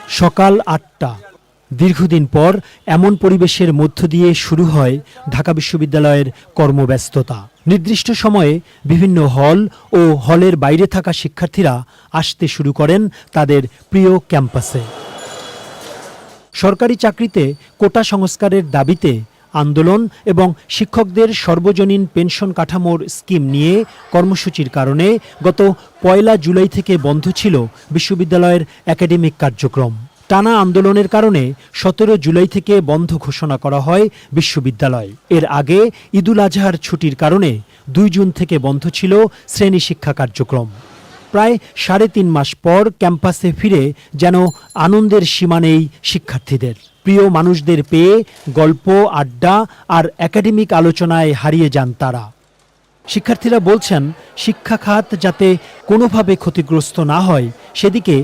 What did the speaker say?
সকাল ৮টা। দীর্ঘদিন পর এমন পরিবেশের মধ্য দিয়ে শুরু হয় ঢাকা বিশ্ববিদ্যালয়ের কর্মব্যস্ততা। নির্দিষ্ট সময়ে বিভিন্ন হল ও হলের বাইরে থাকা শিক্ষার্থীরা আসতে শুরু করেন তাদের প্রিয় ক্যাম্পাসে। সরকারি চাকরিতে কোটা সংস্কারের দাবিতে আন্দোলন এবং শিক্ষকদের সর্বজনীন পেনশন কাঠামোর স্কিম নিয়ে কর্মসূচির কারণে গত ১ জুলাই থেকে বন্ধ ছিল বিশ্ববিদ্যালয়ের একাডেমিক কার্যক্রম। টানা আন্দোলনের কারণে ১৭ জুলাই থেকে বন্ধ ঘোষণা করা হয় বিশ্ববিদ্যালয়। এর আগে ঈদুল আজহার ছুটির কারণে ২ জুন থেকে বন্ধ ছিল শ্রেণী শিক্ষা কার্যক্রম। প্রায় ৩.৫ মাস পর ক্যাম্পাসে ফিরে যেন আনন্দের সীমা নেই শিক্ষার্থীদের। প্রিয় মানুষদের পেয়ে গল্প, আড্ডা আর একাডেমিক আলোচনায় হারিয়ে যান তারা। শিক্ষার্থীরা বলছেন, শিক্ষা খাত যাতে কোনোভাবে ক্ষতিগ্রস্ত না হয় সেদিকে